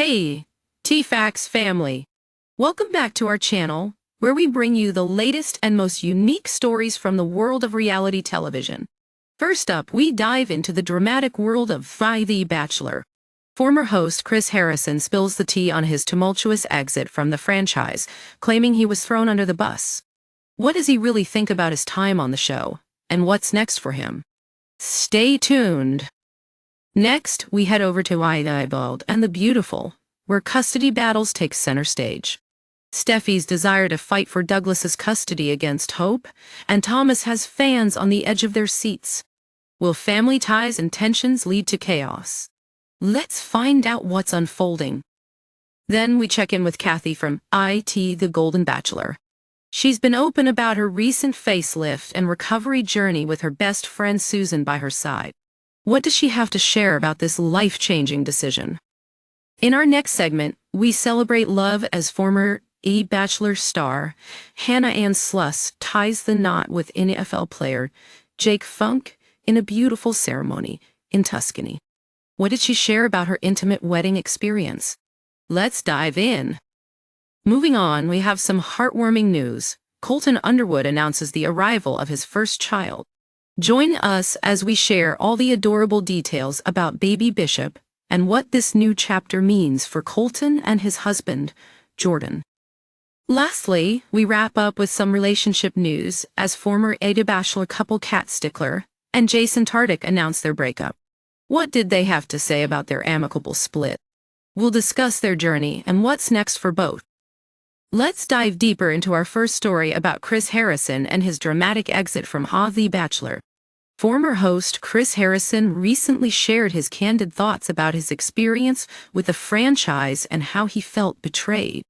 Hey, T-Fax family! Welcome back to our channel, where we bring you the latest and most unique stories from the world of reality television. First up, we dive into the dramatic world of The Bachelor. Former host Chris Harrison spills the tea on his tumultuous exit from the franchise, claiming he was thrown under the bus. What does he really think about his time on the show, and what's next for him? Stay tuned! Next, we head over to Amicable and the Beautiful, where custody battles take center stage. Steffy's desire to fight for Douglas's custody against Hope, and Thomas has fans on the edge of their seats. Will family ties and tensions lead to chaos? Let's find out what's unfolding. Then we check in with Kathy from The Golden Bachelor. She's been open about her recent facelift and recovery journey with her best friend Susan by her side. What does she have to share about this life-changing decision? In our next segment, we celebrate love as former Bachelor star Hannah Ann Sluss ties the knot with NFL player Jake Funk in a beautiful ceremony in Tuscany. What did she share about her intimate wedding experience? Let's dive in. Moving on, we have some heartwarming news. Colton Underwood announces the arrival of his first child. Join us as we share all the adorable details about baby Bishop and what this new chapter means for Colton and his husband, Jordan. Lastly, we wrap up with some relationship news as former Bachelor couple Kat Stickler and Jason Tartick announced their breakup. What did they have to say about their amicable split? We'll discuss their journey and what's next for both. Let's dive deeper into our first story about Chris Harrison and his dramatic exit from The Bachelor. Former host Chris Harrison recently shared his candid thoughts about his experience with the franchise and how he felt betrayed.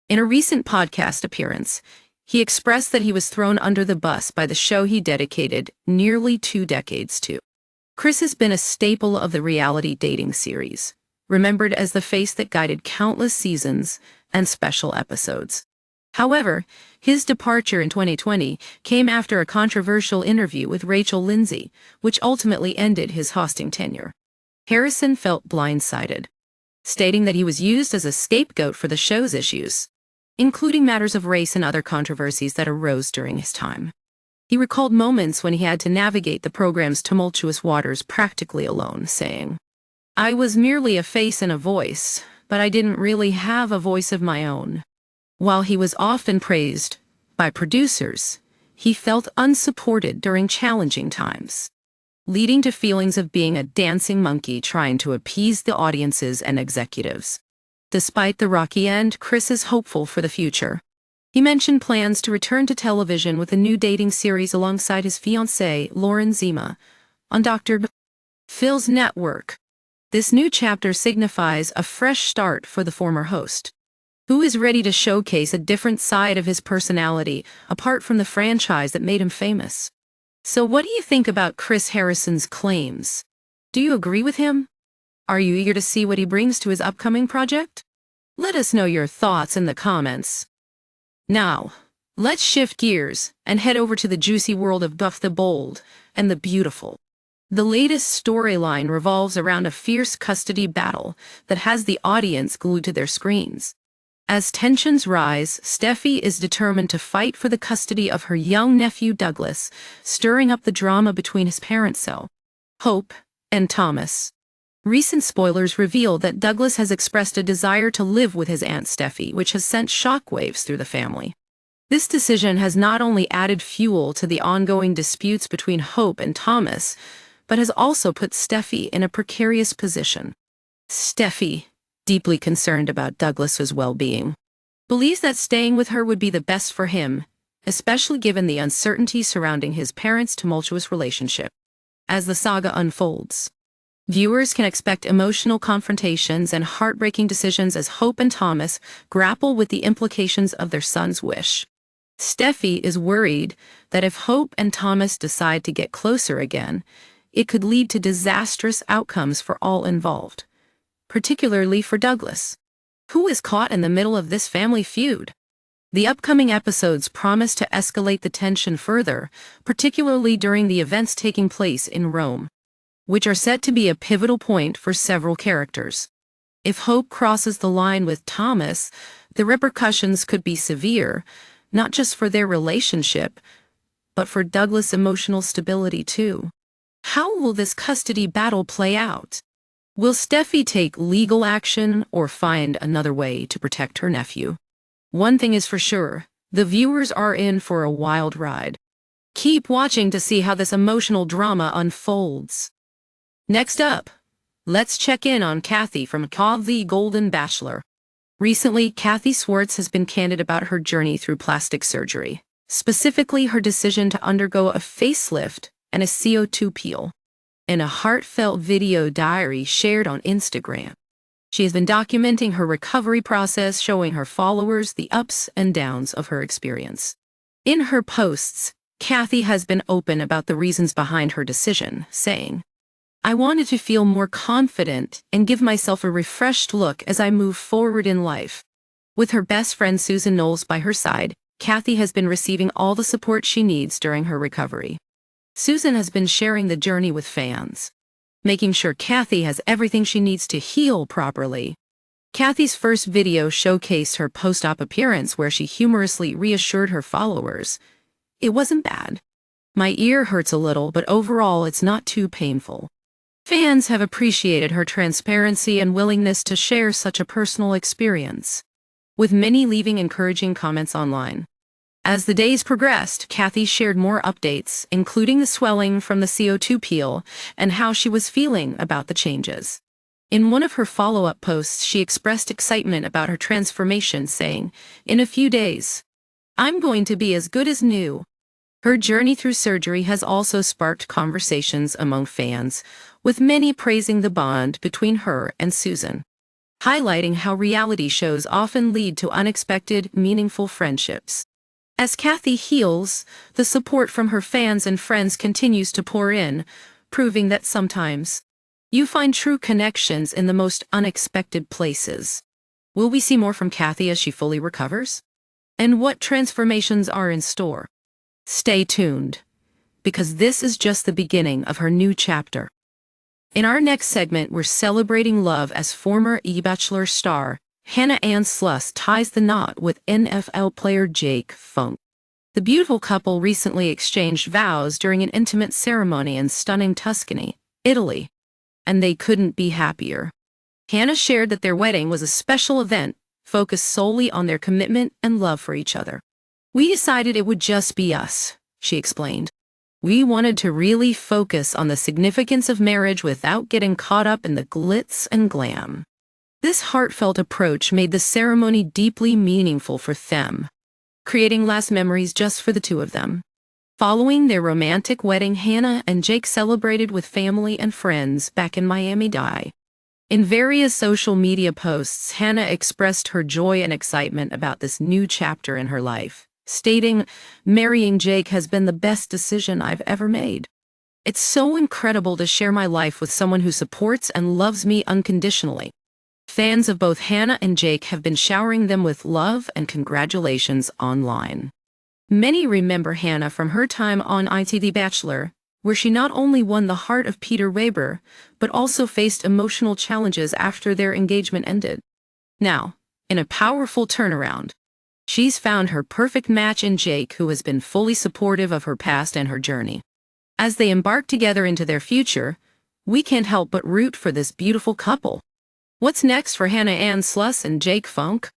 In a recent podcast appearance, he expressed that he was thrown under the bus by the show he dedicated nearly 2 decades to. Chris has been a staple of the reality dating series, remembered as the face that guided countless seasons and special episodes. However, his departure in 2020 came after a controversial interview with Rachel Lindsay, which ultimately ended his hosting tenure. Harrison felt blindsided, stating that he was used as a scapegoat for the show's issues, including matters of race and other controversies that arose during his time. He recalled moments when he had to navigate the program's tumultuous waters practically alone, saying, "I was merely a face and a voice, but I didn't really have a voice of my own." While he was often praised by producers, he felt unsupported during challenging times, leading to feelings of being a dancing monkey trying to appease the audiences and executives. Despite the rocky end, Chris is hopeful for the future. He mentioned plans to return to television with a new dating series alongside his fiancée, Lauren Zima, on Dr. Phil's network. This new chapter signifies a fresh start for the former host, who is ready to showcase a different side of his personality apart from the franchise that made him famous. So what do you think about Chris Harrison's claims? Do you agree with him? Are you eager to see what he brings to his upcoming project? Let us know your thoughts in the comments. Now, let's shift gears and head over to the juicy world of the Bold and the Beautiful. The latest storyline revolves around a fierce custody battle that has the audience glued to their screens. As tensions rise, Steffy is determined to fight for the custody of her young nephew Douglas, stirring up the drama between his parents, Hope and Thomas. Recent spoilers reveal that Douglas has expressed a desire to live with his aunt Steffy, which has sent shockwaves through the family. This decision has not only added fuel to the ongoing disputes between Hope and Thomas, but has also put Steffy in a precarious position. Steffy, deeply concerned about Douglas's well-being, believes that staying with her would be the best for him, especially given the uncertainty surrounding his parents' tumultuous relationship. As the saga unfolds, viewers can expect emotional confrontations and heartbreaking decisions as Hope and Thomas grapple with the implications of their son's wish. Steffy is worried that if Hope and Thomas decide to get closer again, it could lead to disastrous outcomes for all involved, particularly for Douglas, who is caught in the middle of this family feud. The upcoming episodes promise to escalate the tension further, particularly during the events taking place in Rome, which are set to be a pivotal point for several characters. If Hope crosses the line with Thomas, the repercussions could be severe, not just for their relationship, but for Douglas' emotional stability too. How will this custody battle play out? Will Steffi take legal action or find another way to protect her nephew? One thing is for sure, the viewers are in for a wild ride. Keep watching to see how this emotional drama unfolds. Next up, let's check in on Kathy from the Golden Bachelor. Recently, Kathy Swartz has been candid about her journey through plastic surgery, specifically her decision to undergo a facelift and a CO2 peel. In a heartfelt video diary shared on Instagram, she has been documenting her recovery process, showing her followers the ups and downs of her experience. In her posts, Kathy has been open about the reasons behind her decision, saying, "I wanted to feel more confident and give myself a refreshed look as I move forward in life." With her best friend Susan Knowles by her side, Kathy has been receiving all the support she needs during her recovery. Susan has been sharing the journey with fans, making sure Kathy has everything she needs to heal properly. Kathy's first video showcased her post-op appearance where she humorously reassured her followers, "It wasn't bad. My ear hurts a little, but overall it's not too painful." Fans have appreciated her transparency and willingness to share such a personal experience, with many leaving encouraging comments online. As the days progressed, Kathy shared more updates, including the swelling from the CO2 peel and how she was feeling about the changes. In one of her follow-up posts, she expressed excitement about her transformation, saying, "In a few days, I'm going to be as good as new." Her journey through surgery has also sparked conversations among fans, with many praising the bond between her and Susan, highlighting how reality shows often lead to unexpected, meaningful friendships. As Kathy heals, the support from her fans and friends continues to pour in, proving that sometimes you find true connections in the most unexpected places. Will we see more from Kathy as she fully recovers? And what transformations are in store? Stay tuned, because this is just the beginning of her new chapter. In our next segment, we're celebrating love as former E-Bachelor star Hannah Ann Sluss ties the knot with NFL player Jake Funk. The beautiful couple recently exchanged vows during an intimate ceremony in stunning Tuscany, Italy, and they couldn't be happier. Hannah shared that their wedding was a special event focused solely on their commitment and love for each other. "We decided it would just be us," she explained. "We wanted to really focus on the significance of marriage without getting caught up in the glitz and glam." This heartfelt approach made the ceremony deeply meaningful for them, creating lasting memories just for the two of them. Following their romantic wedding, Hannah and Jake celebrated with family and friends back in Miami. In various social media posts, Hannah expressed her joy and excitement about this new chapter in her life, stating, "Marrying Jake has been the best decision I've ever made. It's so incredible to share my life with someone who supports and loves me unconditionally." Fans of both Hannah and Jake have been showering them with love and congratulations online. Many remember Hannah from her time on The Bachelor, where she not only won the heart of Peter Weber, but also faced emotional challenges after their engagement ended. Now, in a powerful turnaround, she's found her perfect match in Jake, who has been fully supportive of her past and her journey. As they embark together into their future, we can't help but root for this beautiful couple. What's next for Hannah Ann Sluss and Jake Funk?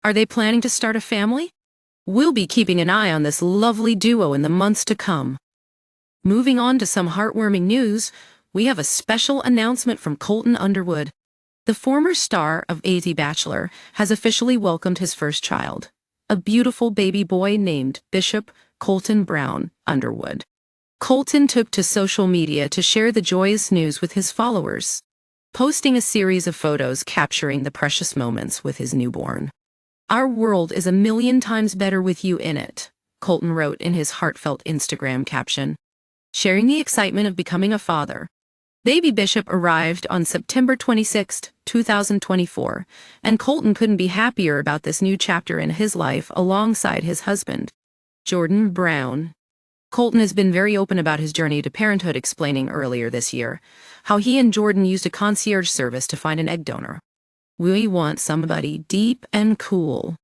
Are they planning to start a family? We'll be keeping an eye on this lovely duo in the months to come. Moving on to some heartwarming news, we have a special announcement from Colton Underwood. The former star of The Bachelor has officially welcomed his first child, a beautiful baby boy named Bishop Colton Brown Underwood. Colton took to social media to share the joyous news with his followers, posting a series of photos capturing the precious moments with his newborn. "Our world is a million times better with you in it," Colton wrote in his heartfelt Instagram caption, sharing the excitement of becoming a father. Baby Bishop arrived on September 26, 2024, and Colton couldn't be happier about this new chapter in his life alongside his husband, Jordan Brown. Colton has been very open about his journey to parenthood, explaining earlier this year how he and Jordan used a concierge service to find an egg donor. We want somebody deep and cool.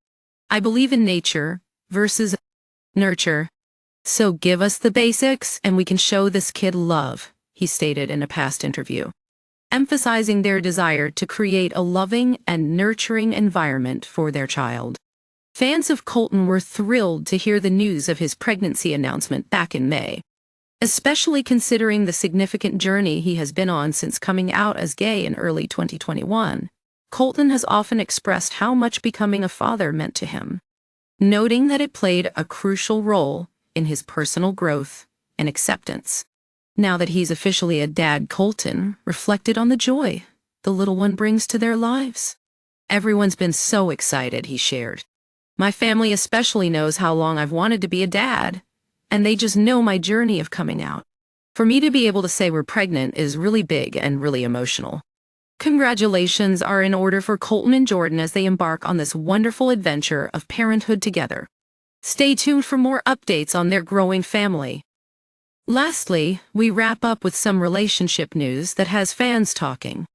I believe in nature versus nurture. So give us the basics and we can show this kid love, he stated in a past interview, emphasizing their desire to create a loving and nurturing environment for their child. Fans of Colton were thrilled to hear the news of his pregnancy announcement back in May, especially considering the significant journey he has been on since coming out as gay in early 2021. Colton has often expressed how much becoming a father meant to him, noting that it played a crucial role in his personal growth and acceptance. Now that he's officially a dad, Colton reflected on the joy the little one brings to their lives. Everyone's been so excited, he shared. My family especially knows how long I've wanted to be a dad, and they just know my journey of coming out. For me to be able to say we're pregnant is really big and really emotional. Congratulations are in order for Colton and Jordan as they embark on this wonderful adventure of parenthood together. Stay tuned for more updates on their growing family. Lastly, we wrap up with some relationship news that has fans talking.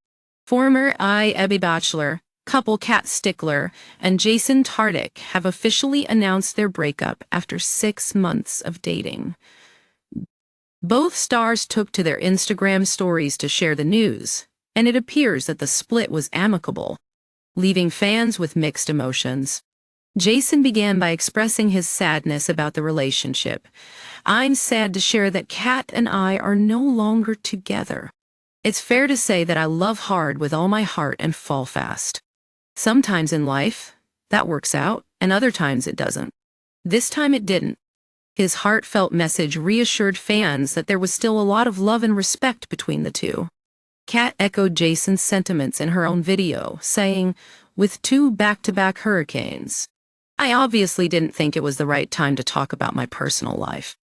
Former Golden Bachelor couple Kat Stickler and Jason Tartick have officially announced their breakup after 6 months of dating. Both stars took to their Instagram stories to share the news, and it appears that the split was amicable, leaving fans with mixed emotions. Jason began by expressing his sadness about the relationship. I'm sad to share that Kat and I are no longer together. It's fair to say that I love hard with all my heart and fall fast. Sometimes in life, that works out, and other times it doesn't. This time it didn't. His heartfelt message reassured fans that there was still a lot of love and respect between the two. Kat echoed Jason's sentiments in her own video, saying, "With 2 back-to-back hurricanes, I obviously didn't think it was the right time to talk about my personal life.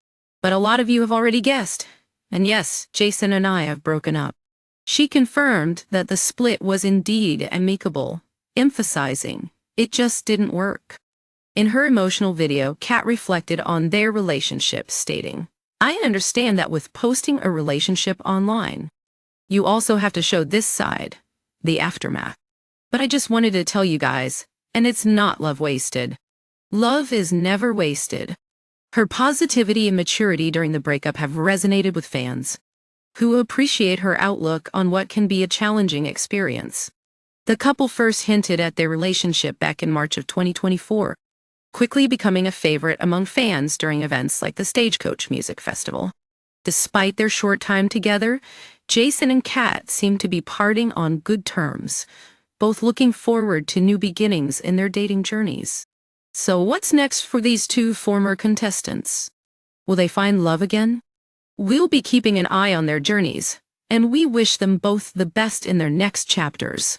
But a lot of you have already guessed. And yes, Jason and I have broken up." She confirmed that the split was indeed amicable, emphasizing, "It just didn't work." In her emotional video, Kat reflected on their relationship, stating, "I understand that with posting a relationship online, you also have to show this side, the aftermath. But I just wanted to tell you guys, and it's not love wasted. Love is never wasted." Her positivity and maturity during the breakup have resonated with fans, who appreciate her outlook on what can be a challenging experience. The couple first hinted at their relationship back in March of 2024, quickly becoming a favorite among fans during events like the Stagecoach Music Festival. Despite their short time together, Jason and Kat seem to be parting on good terms, both looking forward to new beginnings in their dating journeys. So what's next for these two former contestants? Will they find love again? We'll be keeping an eye on their journeys, and we wish them both the best in their next chapters.